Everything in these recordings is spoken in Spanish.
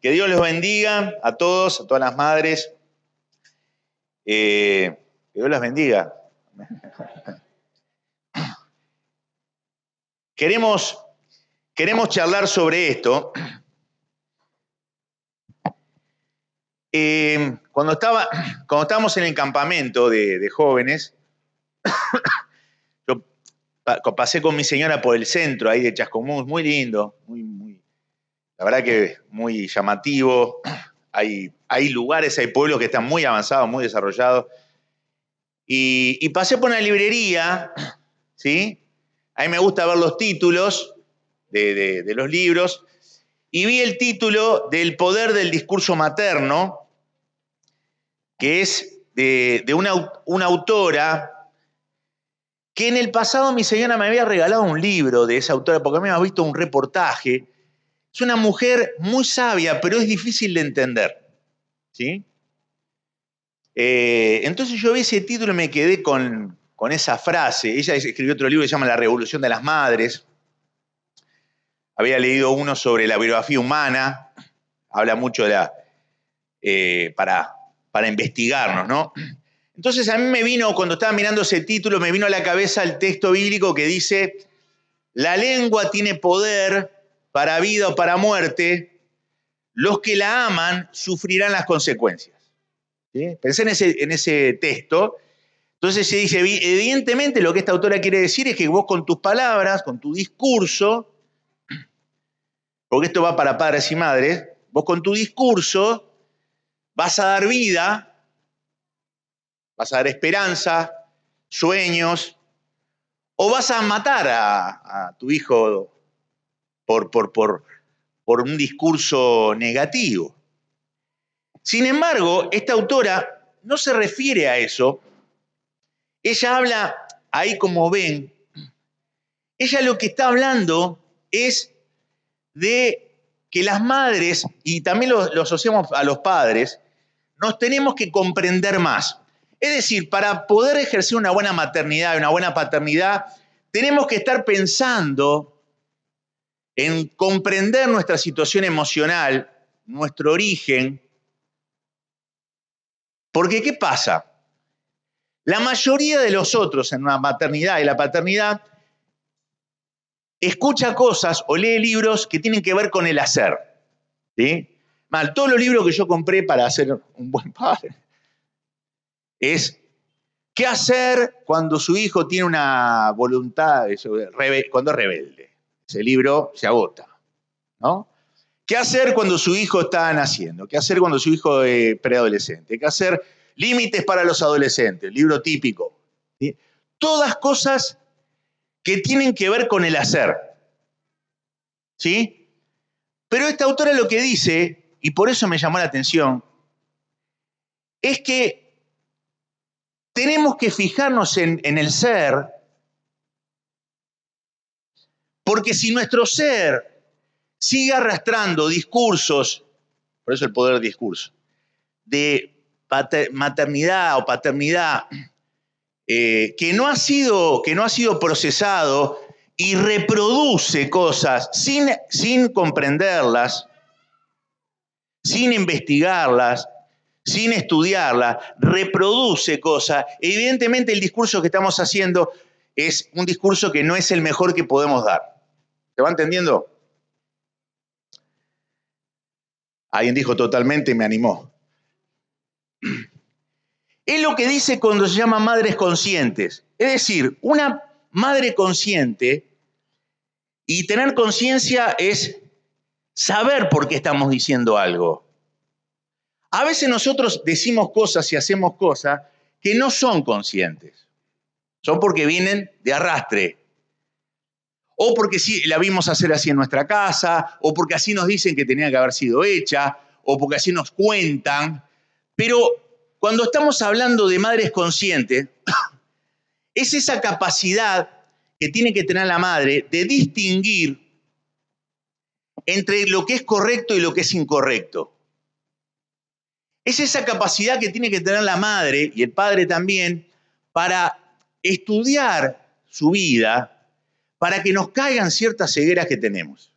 Que Dios los bendiga a todos, a todas las madres. Que Dios las bendiga. Queremos charlar sobre esto. Cuando estábamos en el campamento de jóvenes, yo pasé con mi señora por el centro ahí de Chascomús, muy lindo, la verdad que muy llamativo. Hay lugares, hay pueblos que están muy avanzados, muy desarrollados. Y pasé por una librería, ¿sí? A mí me gusta ver los títulos de los libros, y vi el título del poder del discurso materno, que es de una autora que en el pasado mi señora me había regalado un libro de esa autora, porque me había visto un reportaje. Es una mujer muy sabia, pero es difícil de entender, ¿sí? Entonces yo vi ese título y me quedé con esa frase. Ella escribió otro libro que se llama La Revolución de las Madres. Había leído uno sobre la biografía humana. Habla mucho de para investigarnos, ¿no? Entonces a mí me vino, cuando estaba mirando ese título, me vino a la cabeza el texto bíblico que dice: la lengua tiene poder para vida o para muerte. Los que la aman sufrirán las consecuencias. ¿Sí? Pensé en ese texto. Entonces se dice, evidentemente lo que esta autora quiere decir es que vos con tus palabras, con tu discurso, porque esto va para padres y madres, vos con tu discurso vas a dar vida, vas a dar esperanza, sueños, o vas a matar a tu hijo por un discurso negativo. Sin embargo, esta autora no se refiere a eso. Ella habla, ahí como ven, ella lo que está hablando es de que las madres, y también lo asociamos a los padres, nos tenemos que comprender más. Es decir, para poder ejercer una buena maternidad y una buena paternidad, tenemos que estar pensando en comprender nuestra situación emocional, nuestro origen. Porque, ¿qué pasa? La mayoría de los otros en una maternidad y la paternidad escucha cosas o lee libros que tienen que ver con el hacer. ¿Sí? Mal, todos los libros que yo compré para ser un buen padre es qué hacer cuando su hijo tiene una voluntad, cuando es rebelde. Ese libro se agota, ¿no? ¿Qué hacer cuando su hijo está naciendo? ¿Qué hacer cuando su hijo es preadolescente? ¿Qué hacer? Límites para los adolescentes, libro típico. ¿Sí? Todas cosas que tienen que ver con el hacer. ¿Sí? Pero esta autora lo que dice, y por eso me llamó la atención, es que tenemos que fijarnos en el ser, porque si nuestro ser sigue arrastrando discursos, por eso el poder del discurso, de maternidad o paternidad que no ha sido procesado y reproduce cosas sin comprenderlas, sin investigarlas, sin estudiarlas, reproduce cosas. Evidentemente el discurso que estamos haciendo es un discurso que no es el mejor que podemos dar. ¿Se va entendiendo? Alguien dijo totalmente y me animó. Es lo que dice cuando se llama madres conscientes. Es decir, una madre consciente, y tener conciencia es saber por qué estamos diciendo algo. A veces nosotros decimos cosas y hacemos cosas que no son conscientes. Son porque vienen de arrastre. O porque sí la vimos hacer así en nuestra casa, o porque así nos dicen que tenía que haber sido hecha, o porque así nos cuentan. Pero cuando estamos hablando de madres conscientes, es esa capacidad que tiene que tener la madre de distinguir entre lo que es correcto y lo que es incorrecto. Es esa capacidad que tiene que tener la madre y el padre también para estudiar su vida, para que nos caigan ciertas cegueras que tenemos.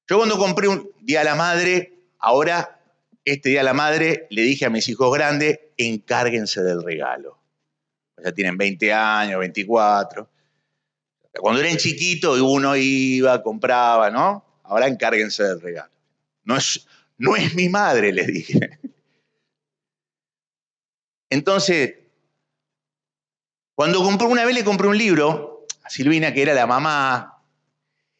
Yo cuando compré un Día de la Madre, ahora, este Día de la Madre, le dije a mis hijos grandes, encárguense del regalo. Ya tienen 20 años, 24. Cuando eran chiquitos, uno iba, compraba, ¿no? Ahora encárguense del regalo. No es mi madre, les dije. Entonces, una vez le compré un libro a Silvina, que era la mamá,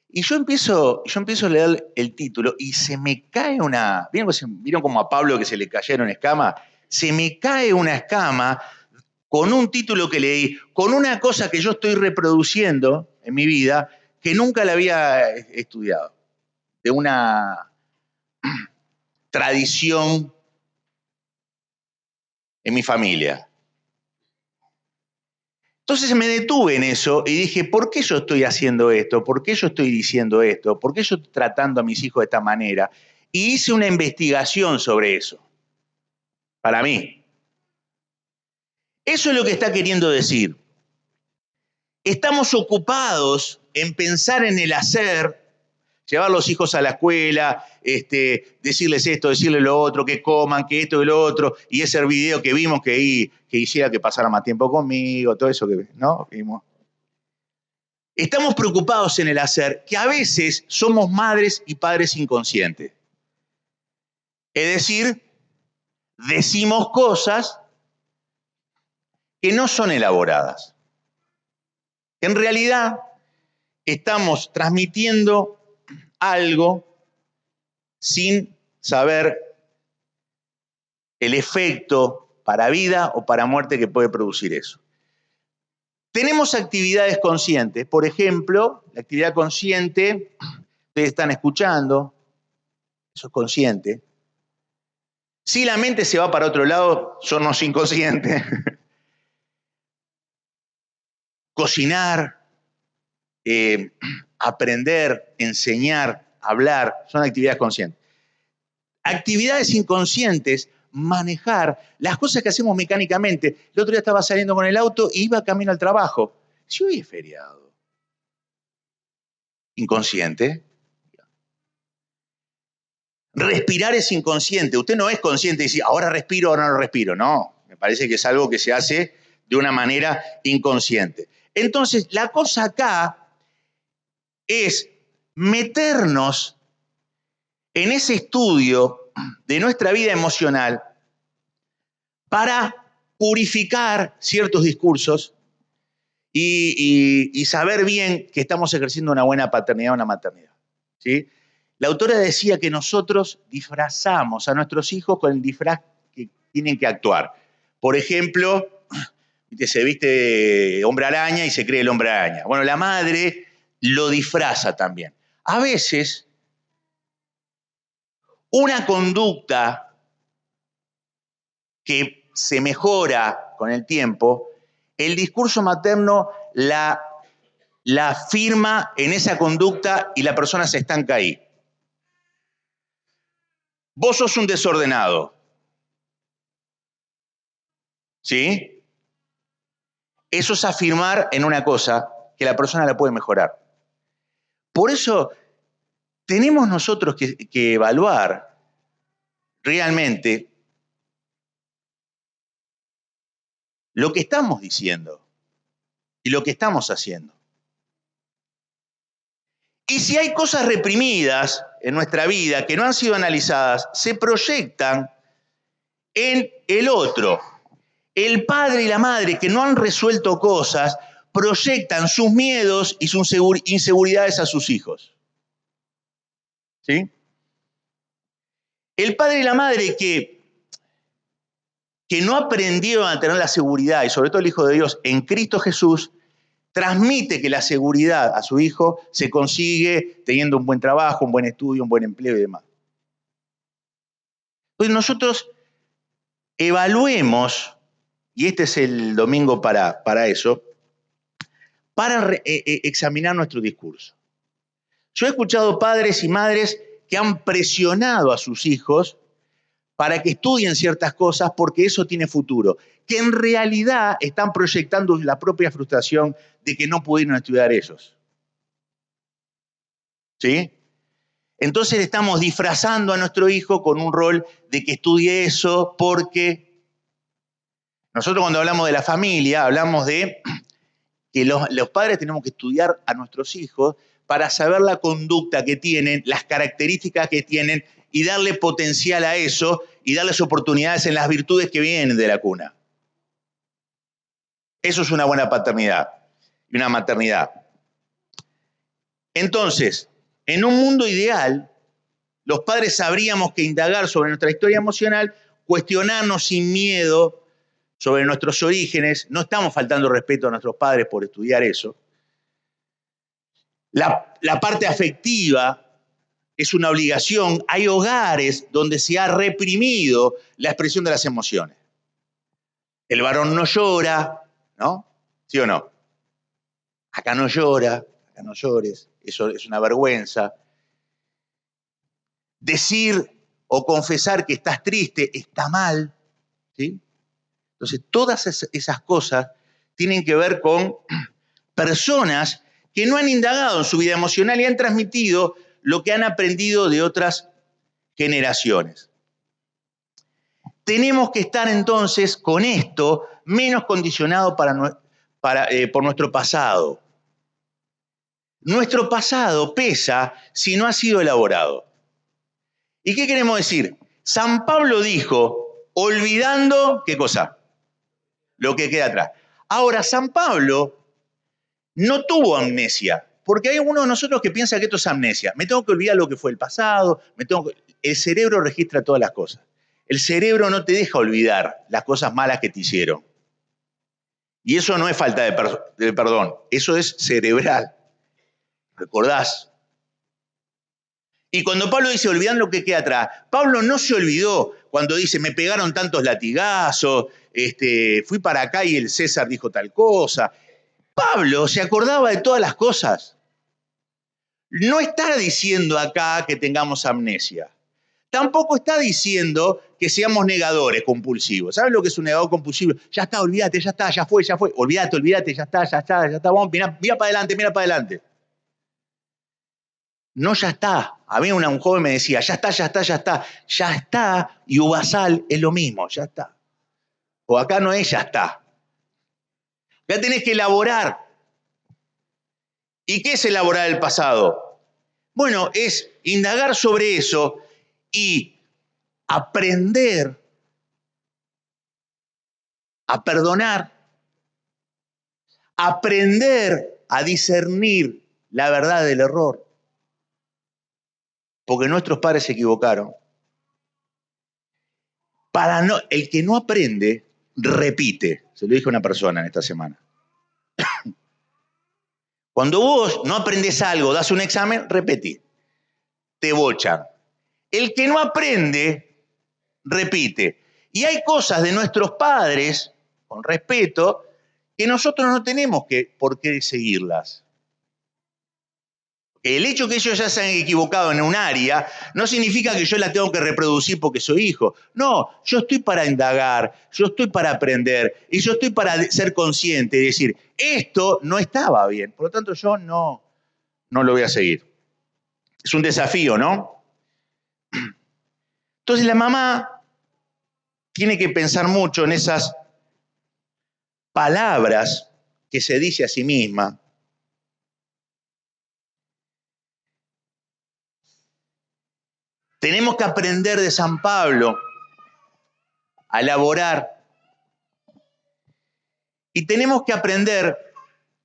y yo empiezo a leer el título y se me cae una... ¿Vieron como a Pablo que se le cayeron escamas? Se me cae una escama con un título que leí, con una cosa que yo estoy reproduciendo en mi vida que nunca la había estudiado, de una tradición en mi familia. Entonces me detuve en eso y dije, ¿por qué yo estoy haciendo esto? ¿Por qué yo estoy diciendo esto? ¿Por qué yo estoy tratando a mis hijos de esta manera? Y hice una investigación sobre eso, para mí. Eso es lo que está queriendo decir. Estamos ocupados en pensar en el hacer, llevar a los hijos a la escuela, decirles esto, decirles lo otro, que coman, que esto y lo otro, y ese video que vimos que hiciera que pasara más tiempo conmigo, todo eso que, ¿no? Vimos. Estamos preocupados en el hacer, que a veces somos madres y padres inconscientes. Es decir, decimos cosas que no son elaboradas. En realidad, estamos transmitiendo algo sin saber el efecto para vida o para muerte que puede producir eso. Tenemos actividades conscientes, por ejemplo, la actividad consciente, ustedes están escuchando, eso es consciente. Si la mente se va para otro lado, son los inconscientes. Cocinar, aprender, enseñar, hablar, son actividades conscientes. Actividades inconscientes, manejar las cosas que hacemos mecánicamente. El otro día estaba saliendo con el auto y iba camino al trabajo. Si hoy es feriado. Inconsciente. Respirar es inconsciente. Usted no es consciente de decir, ahora respiro, ahora no respiro. No, me parece que es algo que se hace de una manera inconsciente. Entonces, la cosa acá es meternos en ese estudio de nuestra vida emocional para purificar ciertos discursos y saber bien que estamos ejerciendo una buena paternidad o una maternidad. ¿Sí? La autora decía que nosotros disfrazamos a nuestros hijos con el disfraz que tienen que actuar. Por ejemplo, se viste hombre araña y se cree el hombre araña. Bueno, la madre lo disfraza también. A veces, una conducta que se mejora con el tiempo, el discurso materno la firma en esa conducta y la persona se estanca ahí. Vos sos un desordenado. ¿Sí? Eso es afirmar en una cosa que la persona la puede mejorar. Por eso tenemos nosotros que evaluar realmente lo que estamos diciendo y lo que estamos haciendo. Y si hay cosas reprimidas en nuestra vida que no han sido analizadas, se proyectan en el otro. El padre y la madre que no han resuelto cosas proyectan sus miedos y sus inseguridades a sus hijos. ¿Sí? El padre y la madre que no aprendieron a tener la seguridad, y sobre todo el Hijo de Dios, en Cristo Jesús, transmite que la seguridad a su hijo se consigue teniendo un buen trabajo, un buen estudio, un buen empleo y demás. Entonces nosotros evaluemos, y este es el domingo para eso, para examinar nuestro discurso. Yo he escuchado padres y madres que han presionado a sus hijos para que estudien ciertas cosas porque eso tiene futuro, que en realidad están proyectando la propia frustración de que no pudieron estudiar ellos. ¿Sí? Entonces estamos disfrazando a nuestro hijo con un rol de que estudie eso porque nosotros cuando hablamos de la familia, hablamos de que los padres tenemos que estudiar a nuestros hijos para saber la conducta que tienen, las características que tienen y darle potencial a eso y darles oportunidades en las virtudes que vienen de la cuna. Eso es una buena paternidad y una maternidad. Entonces, en un mundo ideal, los padres sabríamos que indagar sobre nuestra historia emocional, cuestionarnos sin miedo sobre nuestros orígenes, no estamos faltando respeto a nuestros padres por estudiar eso. La parte afectiva es una obligación. Hay hogares donde se ha reprimido la expresión de las emociones. El varón no llora, ¿no? ¿Sí o no? Acá no llora, acá no llores, eso es una vergüenza. Decir o confesar que estás triste está mal, ¿sí? Entonces, todas esas cosas tienen que ver con personas que no han indagado en su vida emocional y han transmitido lo que han aprendido de otras generaciones. Tenemos que estar entonces con esto menos condicionados por nuestro pasado. Nuestro pasado pesa si no ha sido elaborado. ¿Y qué queremos decir? San Pablo dijo, olvidando, ¿qué cosa? Lo que queda atrás. Ahora, San Pablo no tuvo amnesia, porque hay uno de nosotros que piensa que esto es amnesia. Me tengo que olvidar lo que fue el pasado, el cerebro registra todas las cosas. El cerebro no te deja olvidar las cosas malas que te hicieron. Y eso no es falta de perdón, eso es cerebral. ¿Recordás? Y cuando Pablo dice olvidando lo que queda atrás, Pablo no se olvidó cuando dice me pegaron tantos latigazos, fui para acá y el César dijo tal cosa. Pablo se acordaba de todas las cosas. No está diciendo acá que tengamos amnesia. Tampoco está diciendo que seamos negadores compulsivos. ¿Sabes lo que es un negador compulsivo? Ya está, olvídate, ya está, ya fue. Olvídate, ya está. Vamos, mira para adelante. No, ya está. A mí un joven me decía, ya está, y Ubasal es lo mismo, ya está. O acá no es ya está. Ya tenés que elaborar. ¿Y qué es elaborar el pasado? Bueno, es indagar sobre eso y aprender a perdonar, aprender a discernir la verdad del error. Porque nuestros padres se equivocaron. El que no aprende, repite. Se lo dije a una persona en esta semana. Cuando vos no aprendés algo, das un examen, repetí. Te bochan. El que no aprende, repite. Y hay cosas de nuestros padres, con respeto, que nosotros no tenemos por qué seguirlas. El hecho que ellos ya se han equivocado en un área no significa que yo la tengo que reproducir porque soy hijo. No, yo estoy para indagar, yo estoy para aprender y yo estoy para ser consciente y decir, esto no estaba bien, por lo tanto yo no lo voy a seguir. Es un desafío, ¿no? Entonces la mamá tiene que pensar mucho en esas palabras que se dice a sí misma. Tenemos que aprender de San Pablo a elaborar. Y tenemos que aprender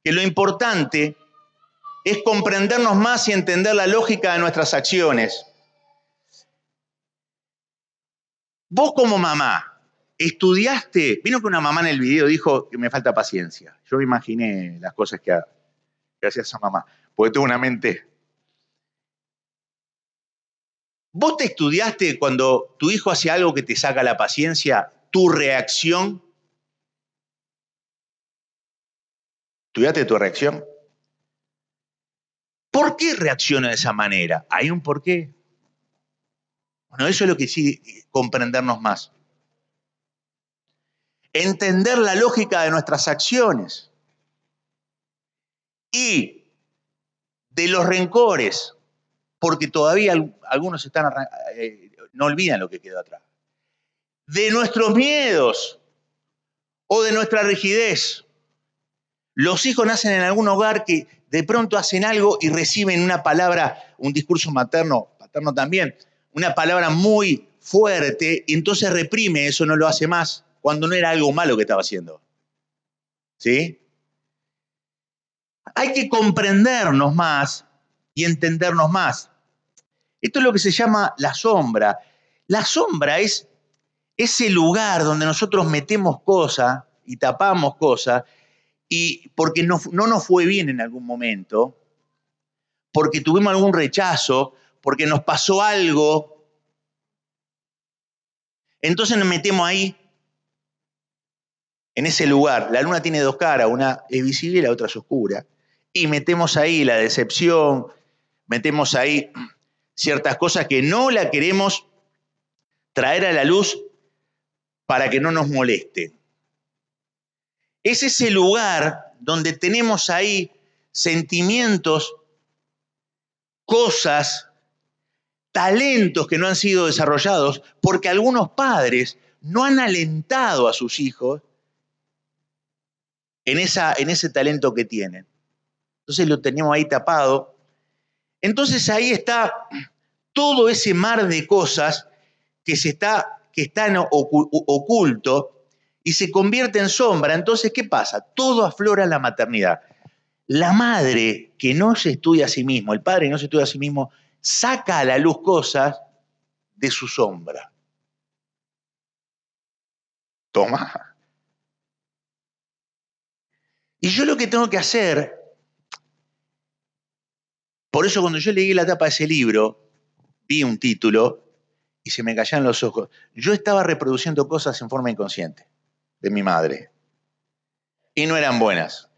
que lo importante es comprendernos más y entender la lógica de nuestras acciones. Vos como mamá, ¿estudiaste? Vino que una mamá en el video dijo que me falta paciencia. Yo me imaginé las cosas que hacía esa mamá, porque tengo una mente. ¿Vos te estudiaste cuando tu hijo hace algo que te saca la paciencia, tu reacción? ¿Estudiaste tu reacción? ¿Por qué reacciona de esa manera? ¿Hay un porqué? Bueno, eso es lo que sí, comprendernos más. Entender la lógica de nuestras acciones. Y de los rencores porque todavía algunos no olvidan lo que quedó atrás. De nuestros miedos o de nuestra rigidez. Los hijos nacen en algún hogar que de pronto hacen algo y reciben una palabra, un discurso materno, paterno también, una palabra muy fuerte, y entonces reprime eso, no lo hace más, cuando no era algo malo que estaba haciendo. ¿Sí? Hay que comprendernos más y entendernos más. Esto es lo que se llama la sombra. La sombra es ese lugar donde nosotros metemos cosas y tapamos cosas, y porque no nos fue bien en algún momento, porque tuvimos algún rechazo, porque nos pasó algo, entonces nos metemos ahí, en ese lugar. La luna tiene dos caras, una es visible y la otra es oscura, y metemos ahí la decepción, metemos ahí ciertas cosas que no la queremos traer a la luz para que no nos moleste. Es ese lugar donde tenemos ahí sentimientos, cosas, talentos que no han sido desarrollados porque algunos padres no han alentado a sus hijos en ese talento que tienen. Entonces lo tenemos ahí tapado. Entonces ahí está todo ese mar de cosas que están oculto y se convierte en sombra. Entonces, ¿qué pasa? Todo aflora en la maternidad. La madre que no se estudia a sí mismo, el padre que no se estudia a sí mismo, saca a la luz cosas de su sombra. Toma. Y yo lo que tengo que hacer, por eso cuando yo leí la tapa de ese libro, vi un título y se me caían los ojos. Yo estaba reproduciendo cosas en forma inconsciente de mi madre y no eran buenas.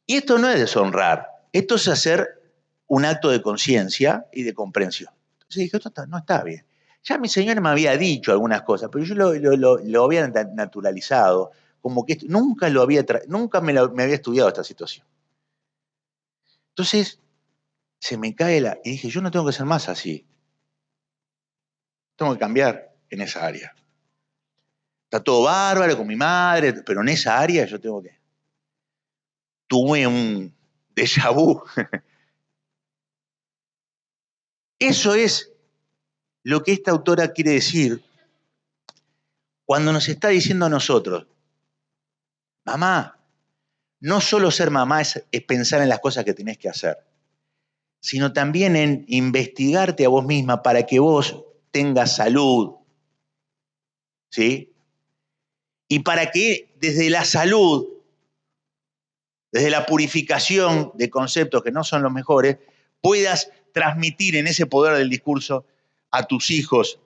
Y esto no es deshonrar, esto es hacer un acto de conciencia y de comprensión. Entonces dije, esto no está bien. Ya mi señora me había dicho algunas cosas, pero yo lo había naturalizado, como que nunca me había estudiado esta situación. Entonces se me cae y dije, yo no tengo que ser más así. Tengo que cambiar en esa área. Está todo bárbaro con mi madre, pero en esa área yo tengo que... Tuve un déjà vu. Eso es lo que esta autora quiere decir cuando nos está diciendo a nosotros, mamá, no solo ser mamá es pensar en las cosas que tenés que hacer, sino también en investigarte a vos misma para que vos tengas salud, ¿sí? Y para que desde la salud, desde la purificación de conceptos que no son los mejores, puedas transmitir en ese poder del discurso a tus hijos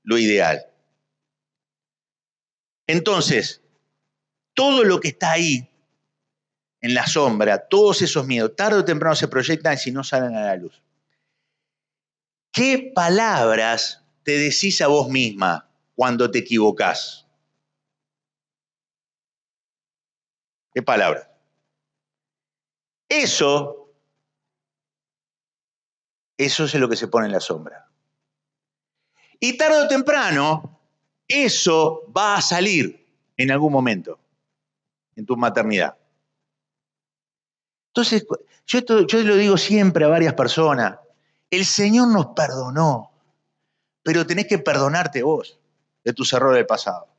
lo ideal. Entonces, todo lo que está ahí, en la sombra, todos esos miedos, tarde o temprano se proyectan si no salen a la luz. ¿Qué palabras te decís a vos misma cuando te equivocás? ¿Qué palabras? Eso es lo que se pone en la sombra. Y tarde o temprano, eso va a salir en algún momento, en tu maternidad. Entonces, yo lo digo siempre a varias personas, el Señor nos perdonó, pero tenés que perdonarte vos de tus errores del pasado.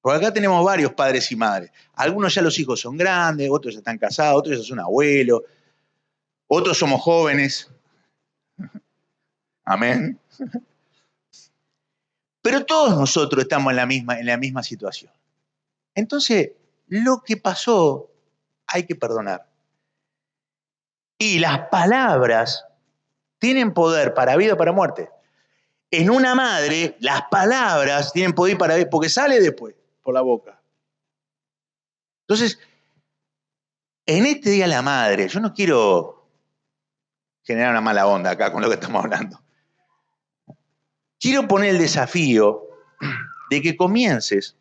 Porque acá tenemos varios padres y madres. Algunos ya los hijos son grandes, otros ya están casados, otros ya son abuelos, otros somos jóvenes. Amén. Pero todos nosotros estamos en la misma situación. Entonces, lo que pasó hay que perdonar. Y las palabras tienen poder para vida o para muerte. En una madre, las palabras tienen poder para vida, porque sale después por la boca. Entonces, en este Día de la Madre, yo no quiero generar una mala onda acá con lo que estamos hablando. Quiero poner el desafío de que comiences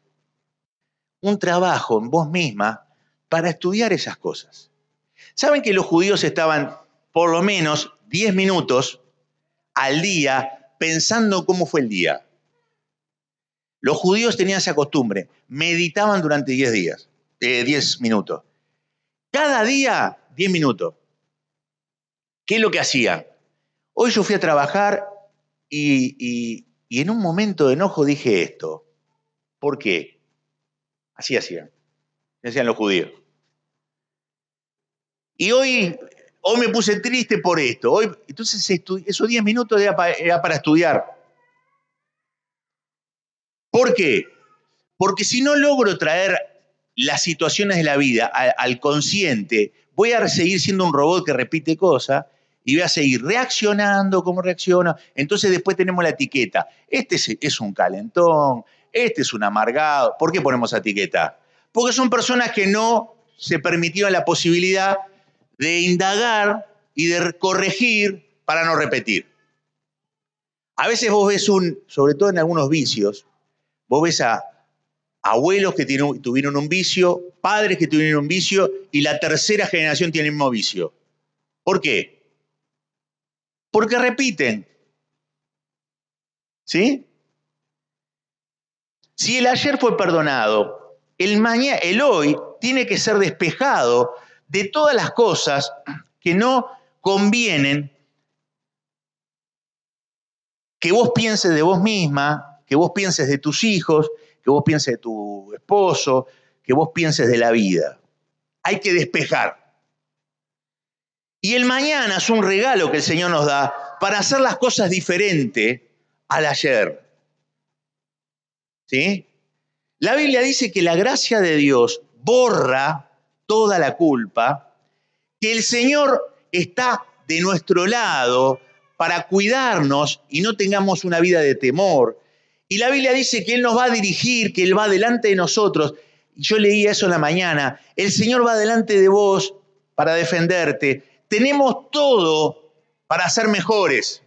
un trabajo en vos misma para estudiar esas cosas. ¿Saben que los judíos estaban por lo menos 10 minutos al día pensando cómo fue el día? Los judíos tenían esa costumbre, meditaban durante 10 minutos. Cada día, 10 minutos. ¿Qué es lo que hacían? Hoy yo fui a trabajar y en un momento de enojo dije esto. ¿Por qué? Así hacían los judíos. Y hoy me puse triste por esto. Entonces esos 10 minutos era para estudiar. ¿Por qué? Porque si no logro traer las situaciones de la vida al consciente, voy a seguir siendo un robot que repite cosas y voy a seguir reaccionando como reacciona. Entonces después tenemos la etiqueta. Este es un calentón, este es un amargado. ¿Por qué ponemos etiqueta? Porque son personas que no se permitieron la posibilidad de indagar y de corregir para no repetir. A veces vos ves sobre todo en algunos vicios, vos ves a abuelos que tuvieron un vicio, padres que tuvieron un vicio y la tercera generación tiene el mismo vicio. ¿Por qué? Porque repiten. ¿Sí? Si el ayer fue perdonado, el hoy tiene que ser despejado de todas las cosas que no convienen que vos pienses de vos misma, que vos pienses de tus hijos, que vos pienses de tu esposo, que vos pienses de la vida. Hay que despejar. Y el mañana es un regalo que el Señor nos da para hacer las cosas diferentes al ayer. ¿Sí? La Biblia dice que la gracia de Dios borra toda la culpa, que el Señor está de nuestro lado para cuidarnos y no tengamos una vida de temor. Y la Biblia dice que Él nos va a dirigir, que Él va delante de nosotros. Y yo leía eso en la mañana. El Señor va delante de vos para defenderte. Tenemos todo para ser mejores.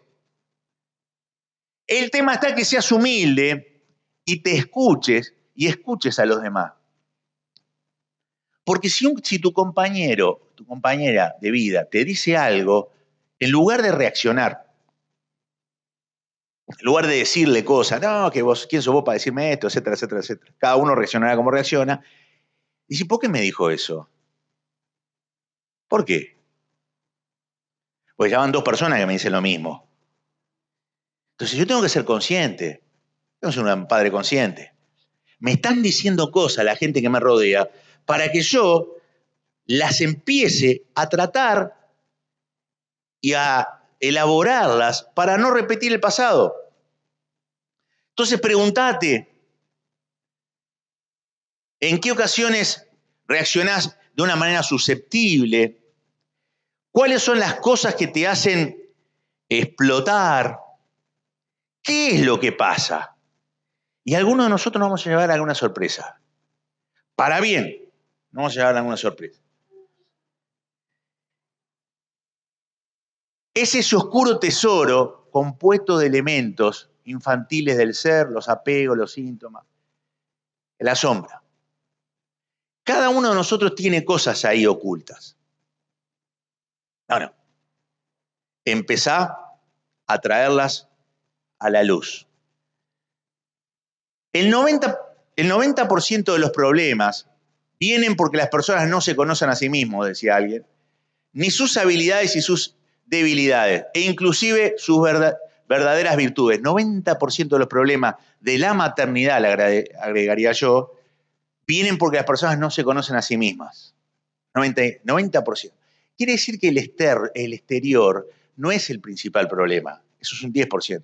El tema está que seas humilde y te escuches y escuches a los demás. Porque si tu compañero, tu compañera de vida te dice algo, en lugar de reaccionar, en lugar de decirle cosas, no, que vos, ¿quién sos vos para decirme esto? Etcétera, etcétera, etcétera. Cada uno reaccionará como reacciona. Dice, ¿por qué me dijo eso? ¿Por qué? Pues ya van 2 personas que me dicen lo mismo. Entonces yo tengo que ser consciente. Tengo que ser un padre consciente. Me están diciendo cosas la gente que me rodea para que yo las empiece a tratar y a elaborarlas para no repetir el pasado. Entonces pregúntate, ¿en qué ocasiones reaccionás de una manera susceptible? ¿Cuáles son las cosas que te hacen explotar? ¿Qué es lo que pasa? Y algunos de nosotros nos vamos a llevar alguna sorpresa. Para bien, nos vamos a llevar alguna sorpresa. Es ese oscuro tesoro compuesto de elementos infantiles del ser, los apegos, los síntomas, la sombra. Cada uno de nosotros tiene cosas ahí ocultas. Ahora, empezá a traerlas a la luz. El 90% de los problemas vienen porque las personas no se conocen a sí mismos, decía alguien, ni sus habilidades y sus debilidades, e inclusive sus verdaderas virtudes. 90% de los problemas de la maternidad, le agregaría yo, vienen porque las personas no se conocen a sí mismas. 90%. Quiere decir que el exterior no es el principal problema. Eso es un 10%.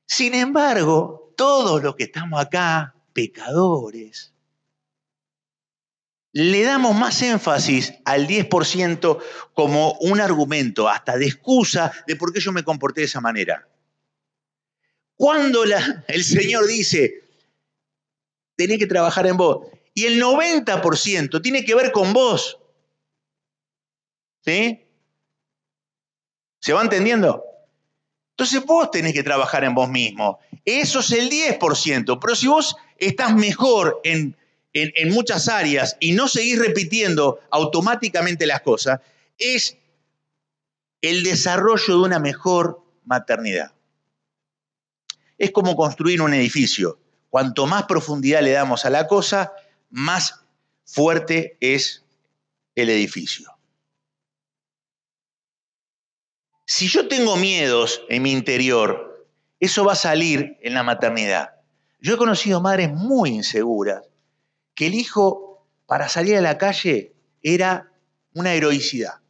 Sin embargo, todos los que estamos acá, pecadores, le damos más énfasis al 10% como un argumento, hasta de excusa de por qué yo me comporté de esa manera. Cuando el Señor dice, tenés que trabajar en vos, y el 90% tiene que ver con vos. ¿Sí? ¿Se va entendiendo? Entonces vos tenés que trabajar en vos mismo. Eso es el 10%, pero si vos estás mejor en en muchas áreas y no seguís repitiendo automáticamente las cosas, es el desarrollo de una mejor maternidad. Es como construir un edificio. Cuanto más profundidad le damos a la cosa, más fuerte es el edificio. Si yo tengo miedos en mi interior, eso va a salir en la maternidad. Yo he conocido madres muy inseguras que el hijo para salir a la calle era una heroicidad.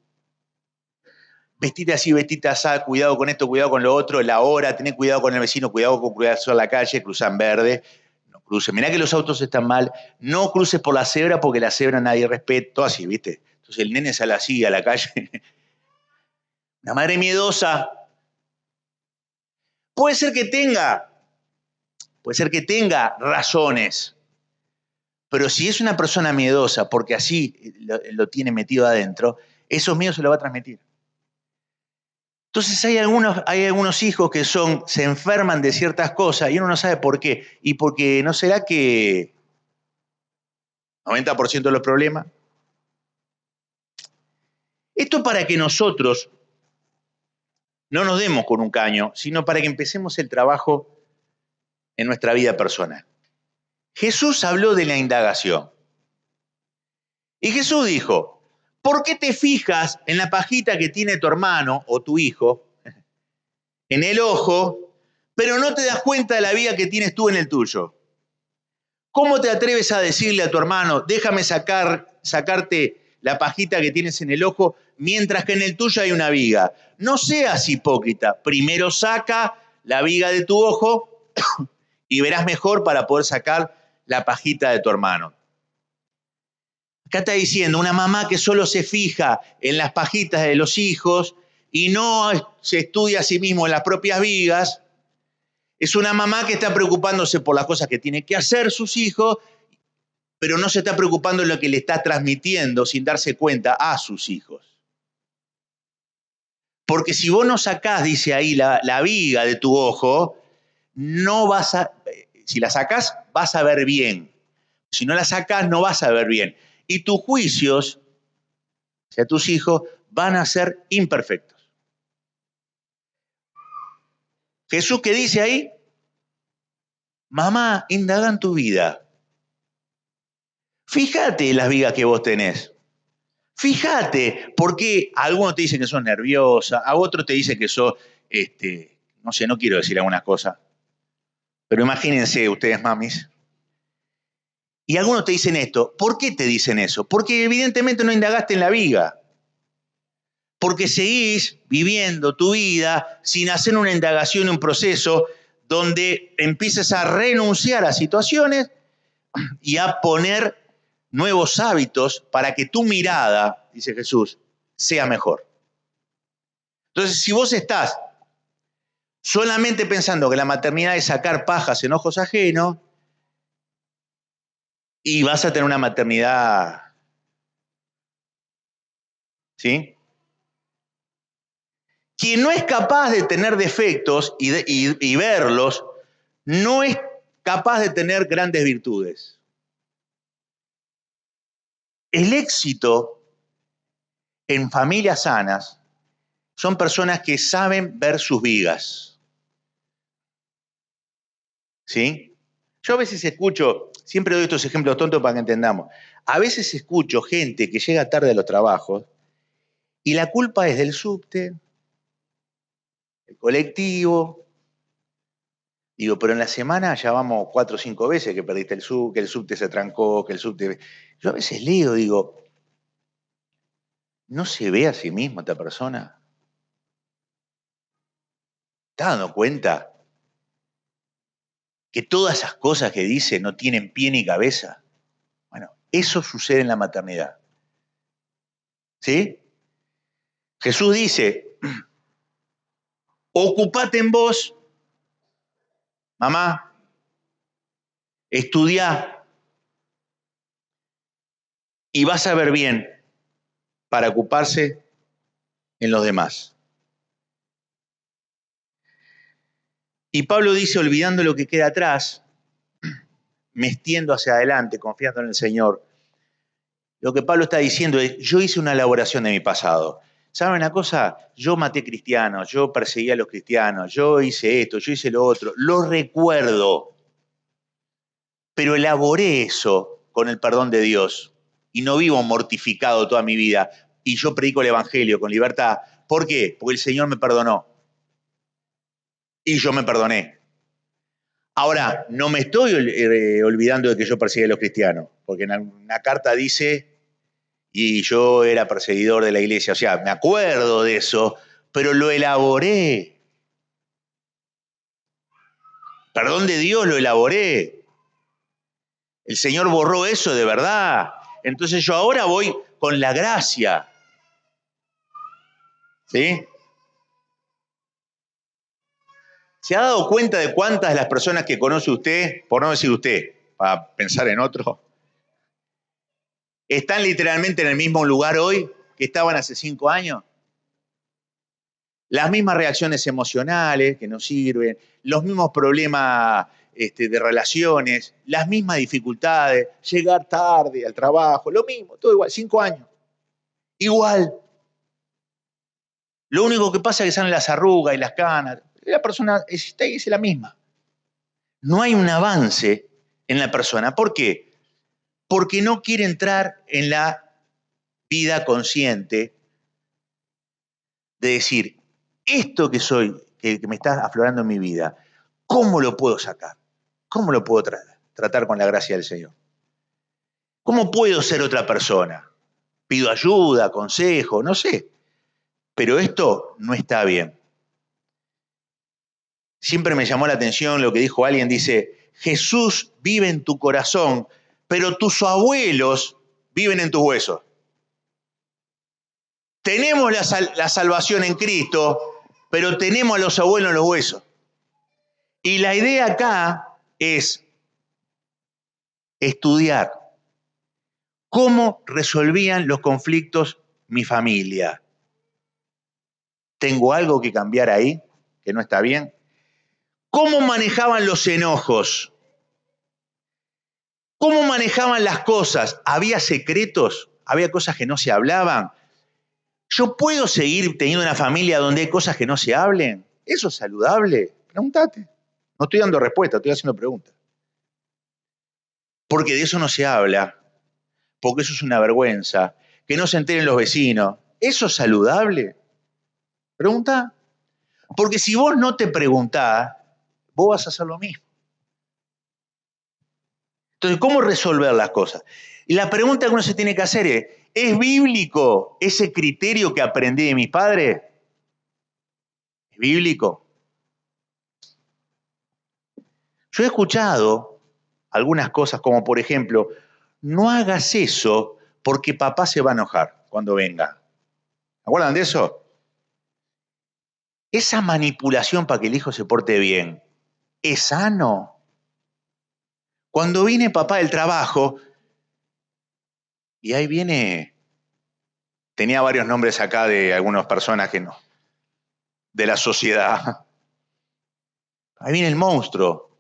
Vestite así, vestite así, cuidado con esto, cuidado con lo otro, la hora, tené cuidado con el vecino, cuidado con cruzar la calle, cruzan verde, no cruces. Mirá que los autos están mal, no cruces por la cebra porque la cebra nadie respeta, todo así, ¿viste? Entonces el nene sale así a la calle. Una madre miedosa. Puede ser que tenga razones, pero si es una persona miedosa porque así lo tiene metido adentro, esos miedos se lo va a transmitir. Entonces hay algunos hijos que se enferman de ciertas cosas y uno no sabe por qué. Y porque no será que 90% de los problemas. Esto para que nosotros no nos demos con un caño, sino para que empecemos el trabajo en nuestra vida personal. Jesús habló de la indagación. Y Jesús dijo, ¿por qué te fijas en la pajita que tiene tu hermano o tu hijo en el ojo, pero no te das cuenta de la viga que tienes tú en el tuyo? ¿Cómo te atreves a decirle a tu hermano, déjame sacarte la pajita que tienes en el ojo, mientras que en el tuyo hay una viga? No seas hipócrita. Primero saca la viga de tu ojo y verás mejor para poder sacar la pajita de tu hermano. Acá está diciendo una mamá que solo se fija en las pajitas de los hijos y no se estudia a sí mismo en las propias vigas. Es una mamá que está preocupándose por las cosas que tienen que hacer sus hijos, pero no se está preocupando en lo que le está transmitiendo sin darse cuenta a sus hijos. Porque si vos no sacás, dice ahí, la viga de tu ojo, si la sacás, vas a ver bien. Si no la sacás, no vas a ver bien. Y tus juicios hacia tus hijos van a ser imperfectos. Jesús, ¿qué dice ahí? Mamá, indaga en tu vida. Fíjate en las vigas que vos tenés. Fíjate, porque algunos te dicen que sos nerviosa, a otros te dicen que sos, no sé, no quiero decir algunas cosas, pero imagínense ustedes, mamis. Y algunos te dicen esto. ¿Por qué te dicen eso? Porque evidentemente no indagaste en la viga. Porque seguís viviendo tu vida sin hacer una indagación, un proceso donde empieces a renunciar a situaciones y a poner nuevos hábitos para que tu mirada, dice Jesús, sea mejor. Entonces, si vos estás solamente pensando que la maternidad es sacar pajas en ojos ajenos, y vas a tener una maternidad, ¿sí? Quien no es capaz de tener defectos y verlos, no es capaz de tener grandes virtudes. El éxito en familias sanas son personas que saben ver sus vigas. ¿Sí? Yo a veces escucho, siempre doy estos ejemplos tontos para que entendamos, a veces escucho gente que llega tarde a los trabajos y la culpa es del subte, el colectivo. Digo, pero en la semana ya vamos 4 o 5 veces que perdiste que el subte se trancó, que el subte... Yo a veces leo, digo, ¿no se ve a sí mismo esta persona? ¿Está dando cuenta que todas esas cosas que dice no tienen pie ni cabeza? Bueno, eso sucede en la maternidad. ¿Sí? Jesús dice, ocupate en vos, mamá, estudiá y vas a ver bien para ocuparse en los demás. Y Pablo dice, olvidando lo que queda atrás, me extiendo hacia adelante, confiando en el Señor. Lo que Pablo está diciendo es, yo hice una elaboración de mi pasado. ¿Saben una cosa? Yo maté cristianos, yo perseguí a los cristianos, yo hice esto, yo hice lo otro. Lo recuerdo, pero elaboré eso con el perdón de Dios y no vivo mortificado toda mi vida. Y yo predico el Evangelio con libertad. ¿Por qué? Porque el Señor me perdonó y yo me perdoné. Ahora, no me estoy olvidando de que yo perseguí a los cristianos, porque en una carta dice, y yo era perseguidor de la iglesia, o sea, me acuerdo de eso, pero lo elaboré. Perdón de Dios, lo elaboré. El Señor borró eso de verdad. Entonces yo ahora voy con la gracia. ¿Sí? ¿Se ha dado cuenta de cuántas de las personas que conoce usted, por no decir usted, para pensar en otro, están literalmente en el mismo lugar hoy que estaban hace 5 años? Las mismas reacciones emocionales que no sirven, los mismos problemas de relaciones, las mismas dificultades, llegar tarde al trabajo, lo mismo, todo igual, 5 años. Igual. Lo único que pasa es que salen las arrugas y las canas. La persona es la misma. No hay un avance en la persona. ¿Por qué? Porque no quiere entrar en la vida consciente de decir, esto que soy, que me está aflorando en mi vida, ¿cómo lo puedo sacar? ¿Cómo lo puedo tratar con la gracia del Señor? ¿Cómo puedo ser otra persona? Pido ayuda, consejo, no sé. Pero esto no está bien. Siempre me llamó la atención lo que dijo alguien, dice, Jesús vive en tu corazón, pero tus abuelos viven en tus huesos. Tenemos la salvación en Cristo, pero tenemos a los abuelos en los huesos. Y la idea acá es estudiar cómo resolvían los conflictos mi familia. ¿Tengo algo que cambiar ahí que no está bien? ¿Cómo manejaban los enojos? ¿Cómo manejaban las cosas? ¿Había secretos? ¿Había cosas que no se hablaban? ¿Yo puedo seguir teniendo una familia donde hay cosas que no se hablen? ¿Eso es saludable? Pregúntate. No estoy dando respuesta, estoy haciendo preguntas. Porque de eso no se habla, porque eso es una vergüenza, que no se enteren los vecinos. ¿Eso es saludable? Pregunta. Porque si vos no te preguntás, vos vas a hacer lo mismo. Entonces, ¿cómo resolver las cosas? Y la pregunta que uno se tiene que hacer ¿es bíblico ese criterio que aprendí de mis padres? ¿Es bíblico? Yo he escuchado algunas cosas como, por ejemplo, no hagas eso porque papá se va a enojar cuando venga. ¿Se acuerdan de eso? Esa manipulación para que el hijo se porte bien, ¿es sano? Cuando viene papá del trabajo, y ahí viene, tenía varios nombres acá de algunas personas que no, de la sociedad. Ahí viene el monstruo.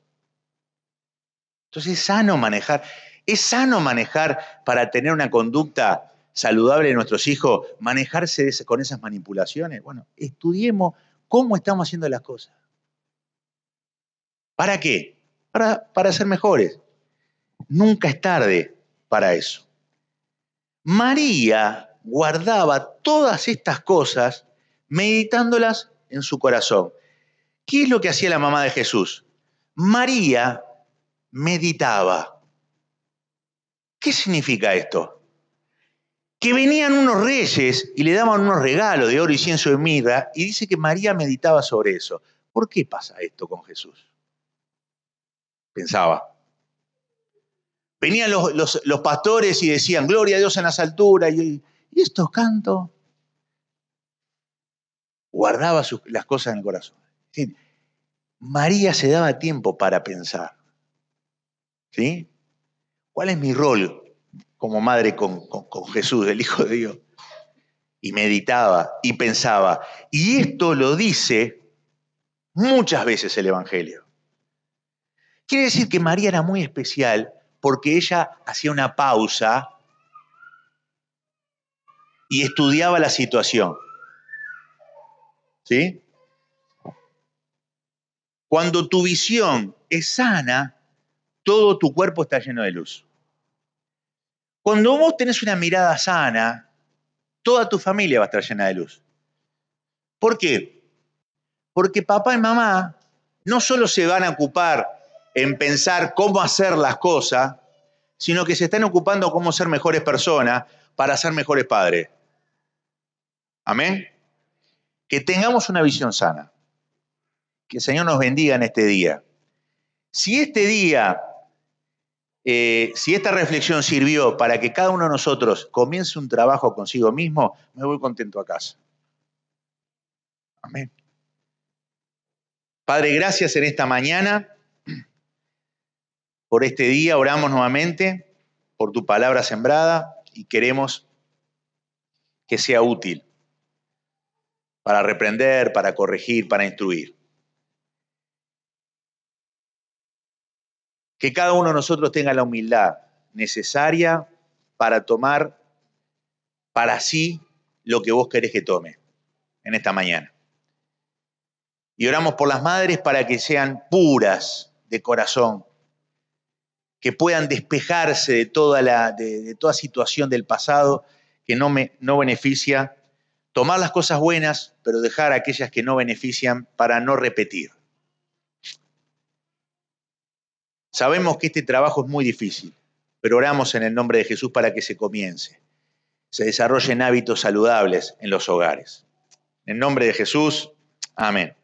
Entonces es sano manejar para tener una conducta saludable de nuestros hijos, manejarse con esas manipulaciones. Bueno, estudiemos cómo estamos haciendo las cosas. ¿Para qué? Para ser mejores. Nunca es tarde para eso. María guardaba todas estas cosas meditándolas en su corazón. ¿Qué es lo que hacía la mamá de Jesús? María meditaba. ¿Qué significa esto? Que venían unos reyes y le daban unos regalos de oro, incienso y mirra, y dice que María meditaba sobre eso. ¿Por qué pasa esto con Jesús? Pensaba. Venían los pastores y decían, gloria a Dios en las alturas, y estos cantos. Guardaba las cosas en el corazón. ¿Sí? María se daba tiempo para pensar. ¿Sí? ¿Cuál es mi rol como madre con Jesús, el Hijo de Dios? Y meditaba y pensaba. Y esto lo dice muchas veces el Evangelio. Quiere decir que María era muy especial porque ella hacía una pausa y estudiaba la situación. ¿Sí? Cuando tu visión es sana, todo tu cuerpo está lleno de luz. Cuando vos tenés una mirada sana, toda tu familia va a estar llena de luz. ¿Por qué? Porque papá y mamá no solo se van a ocupar en pensar cómo hacer las cosas, sino que se están ocupando cómo ser mejores personas para ser mejores padres. Amén. Que tengamos una visión sana. Que el Señor nos bendiga en este día. Si este día, si esta reflexión sirvió para que cada uno de nosotros comience un trabajo consigo mismo, me voy contento a casa. Amén. Padre, gracias en esta mañana por este día. Oramos nuevamente por tu palabra sembrada y queremos que sea útil para reprender, para corregir, para instruir. Que cada uno de nosotros tenga la humildad necesaria para tomar para sí lo que vos querés que tome en esta mañana. Y oramos por las madres para que sean puras de corazón, que puedan despejarse de toda situación del pasado que no beneficia, tomar las cosas buenas, pero dejar aquellas que no benefician para no repetir. Sabemos que este trabajo es muy difícil, pero oramos en el nombre de Jesús para que se comience, se desarrollen hábitos saludables en los hogares. En el nombre de Jesús, amén.